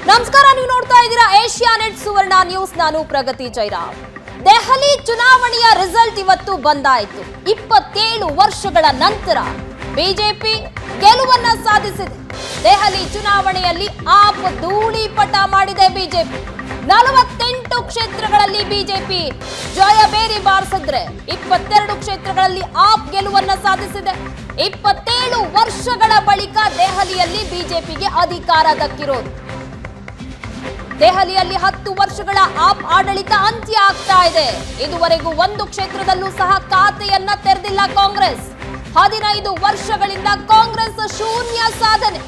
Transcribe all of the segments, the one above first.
ನಮಸ್ಕಾರ, ನೀವು ನೋಡ್ತಾ ಇದ್ದೀರಾ ಏಷ್ಯಾನೆಟ್ ಸುವರ್ಣ ನ್ಯೂಸ್. ನಾನು ಪ್ರಗತಿ ಜೈರಾಮ್. ದೆಹಲಿ ಚುನಾವಣೆಯ ರಿಸಲ್ಟ್ ಇವತ್ತು ಬಂದಾಯಿತು. 27 ವರ್ಷಗಳ ನಂತರ ಬಿಜೆಪಿ ಗೆಲುವನ್ನ ಸಾಧಿಸಿದೆ. ದೆಹಲಿ ಚುನಾವಣೆಯಲ್ಲಿ ಆಪ್ ಧೂಳಿಪಟ ಮಾಡಿದೆ ಬಿಜೆಪಿ. 48 ಕ್ಷೇತ್ರಗಳಲ್ಲಿ ಬಿಜೆಪಿ ಜಯಬೇರಿ ಬಾರಿಸಿದ್ರೆ 22 ಕ್ಷೇತ್ರಗಳಲ್ಲಿ ಆಪ್ ಗೆಲುವನ್ನ ಸಾಧಿಸಿದೆ. 27 ವರ್ಷಗಳ ಬಳಿಕ ದೆಹಲಿಯಲ್ಲಿ ಬಿಜೆಪಿಗೆ ಅಧಿಕಾರ ದಕ್ಕಿರೋದು. ದೆಹಲಿಯಲ್ಲಿ 10 ವರ್ಷಗಳ ಆಪ್ ಆಡಳಿತ ಅಂತ್ಯ ಆಗ್ತಾ ಇದೆ. ಇದುವರೆಗೂ ಒಂದು ಕ್ಷೇತ್ರದಲ್ಲೂ ಸಹ ಖಾತೆಯನ್ನ ತೆರೆದಿಲ್ಲ ಕಾಂಗ್ರೆಸ್. 15 ವರ್ಷಗಳಿಂದ ಕಾಂಗ್ರೆಸ್ ಶೂನ್ಯ ಸಾಧನೆ.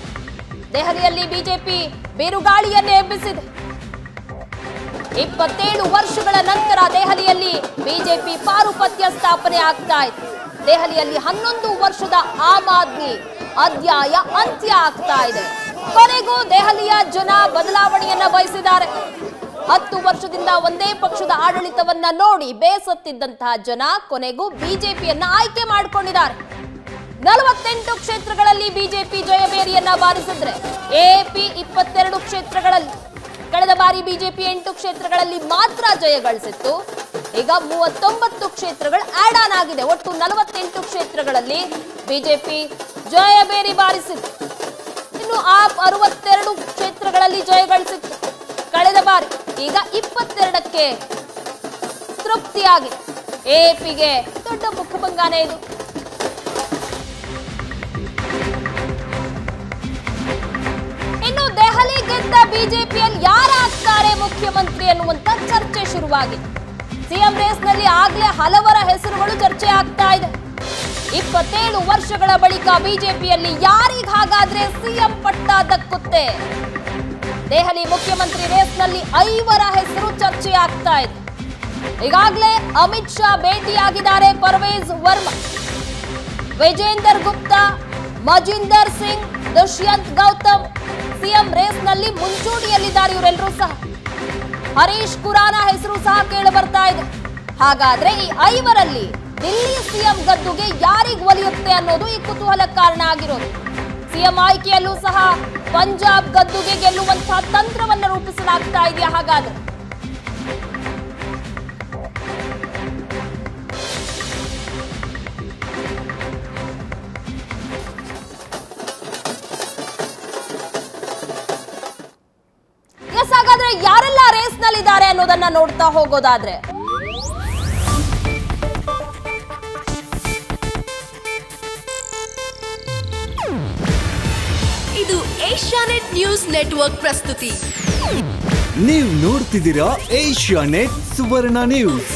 ದೆಹಲಿಯಲ್ಲಿ ಬಿಜೆಪಿ ಬಿರುಗಾಳಿಯನ್ನೇ ಎಬ್ಬಿಸಿದೆ. 27 ವರ್ಷಗಳ ನಂತರ ದೆಹಲಿಯಲ್ಲಿ ಬಿಜೆಪಿ ಪಾರುಪತ್ಯ ಸ್ಥಾಪನೆ ಆಗ್ತಾ ಇದೆ. ದೆಹಲಿಯಲ್ಲಿ 11 ವರ್ಷದ ಆಮ್ ಆದ್ಮಿ ಅಧ್ಯಾಯ ಅಂತ್ಯ ಆಗ್ತಾ ಇದೆ. ಕೊನೆಗೂ ದೆಹಲಿಯ ಜನ ಬದಲಾವಣೆಯನ್ನ ಬಯಸಿದ್ದಾರೆ. 10 ವರ್ಷದಿಂದ ಒಂದೇ ಪಕ್ಷದ ಆಡಳಿತವನ್ನ ನೋಡಿ ಬೇಸತ್ತಿದ್ದಂತಹ ಜನ ಕೊನೆಗೂ ಬಿಜೆಪಿಯನ್ನ ಆಯ್ಕೆ ಮಾಡಿಕೊಂಡಿದ್ದಾರೆ. 48 ಕ್ಷೇತ್ರಗಳಲ್ಲಿ ಬಿಜೆಪಿ ಜಯಬೇರಿಯನ್ನ ಬಾರಿಸಿದ್ರೆ ಎಪಿ 22 ಕ್ಷೇತ್ರಗಳಲ್ಲಿ. ಕಳೆದ ಬಾರಿ ಬಿಜೆಪಿ 8 ಕ್ಷೇತ್ರಗಳಲ್ಲಿ ಮಾತ್ರ ಜಯ ಗಳಿಸಿತ್ತು. ಈಗ 39 ಕ್ಷೇತ್ರಗಳು ಆಡ್ ಆನ್ ಆಗಿದೆ. ಒಟ್ಟು 48 ಕ್ಷೇತ್ರಗಳಲ್ಲಿ ಬಿಜೆಪಿ ಜಯಬೇರಿ ಬಾರಿಸಿತ್ತು. ಇನ್ನು ಆಪ್ 62 ಕ್ಷೇತ್ರಗಳಲ್ಲಿ ಜಯ ಗಳಿಸಿತ್ತು ಕಳೆದ ಬಾರಿ. ಈಗ 22ಕ್ಕೆ ತೃಪ್ತಿಯಾಗಿದೆ. ಎಪಿಗೆ ದೊಡ್ಡ ಮುಖಭಂಗನೇ ಇದು. ಇನ್ನು ದೆಹಲಿ ಗೆದ್ದ ಬಿಜೆಪಿಯಲ್ಲಿ ಯಾರಾಗ್ತಾರೆ ಮುಖ್ಯಮಂತ್ರಿ ಅನ್ನುವಂತ ಚರ್ಚೆ ಶುರುವಾಗಿದೆ. ಸಿಎಂ ರೇಸ್ನಲ್ಲಿ ಆಗ್ಲೇ ಹಲವರ ಹೆಸರುಗಳು ಚರ್ಚೆ ಆಗ್ತಾ ಇದೆ. 27 ವರ್ಷಗಳ ಬಳಿಕ ಬಿಜೆಪಿಯಲ್ಲಿ ಯಾರಿಗಾಗಾದ್ರೆ ಸಿಎಂ ಪಟ್ಟ ದಕ್ಕುತ್ತೆ? ದೆಹಲಿ ಮುಖ್ಯಮಂತ್ರಿ ರೇಸ್ನಲ್ಲಿ 5 ಹೆಸರು ಚರ್ಚೆ ಆಗ್ತಾ ಇದೆ. ಈಗಾಗಲೇ ಅಮಿತ್ ಶಾ ಭೇಟಿಯಾಗಿದ್ದಾರೆ. ಪರ್ವೇಜ್ ವರ್ಮಾ, ವಿಜೇಂದರ್ ಗುಪ್ತಾ, ಮಜಿಂದರ್ ಸಿಂಗ್, ದುಷ್ಯಂತ್ ಗೌತಮ್ ಸಿಎಂ ರೇಸ್ನಲ್ಲಿ ಮುಂಚೂಣಿಯಲ್ಲಿದ್ದಾರೆ. ಇವರೆಲ್ಲರೂ ಸಹ. ಹರೀಶ್ ಖುರಾನ ಹೆಸರು ಸಹ ಕೇಳಿ ಬರ್ತಾ ಇದೆ. ಹಾಗಾದ್ರೆ ಈ 5ರಲ್ಲಿ ದಿಲ್ಲಿ ಸಿಎಂ ಗದ್ದುಗೆ ಯಾರಿಗೆ ಒಲಿಯುತ್ತೆ ಅನ್ನೋದು ಈ ಕುತೂಹಲ ಕಾರಣ ಆಗಿರೋದು. ಸಿಎಂ ಆಯ್ಕೆಯಲ್ಲೂ ಸಹ ಪಂಜಾಬ್ ಗದ್ದುಗೆ ಗೆಲ್ಲುವಂತಹ ತಂತ್ರವನ್ನು ರೂಪಿಸಲಾಗ್ತಾ ಇದೆಯಾ? ಹಾಗಾದ್ರೆ ಹಾಗಾದ್ರೆ ಯಾರೆಲ್ಲ ರೇಸ್ ನಲ್ಲಿದ್ದಾರೆ ಅನ್ನೋದನ್ನ ನೋಡ್ತಾ ಹೋಗೋದಾದ್ರೆ ಇದು ಏಷ್ಯಾನೆಟ್ ನ್ಯೂಸ್ ನೆಟ್ವರ್ಕ್ ಪ್ರಸ್ತುತಿ. ನೀವು ನೋಡ್ತಿದ್ದೀರಾ ಏಷ್ಯಾನೆಟ್ ಸುವರ್ಣ ನ್ಯೂಸ್.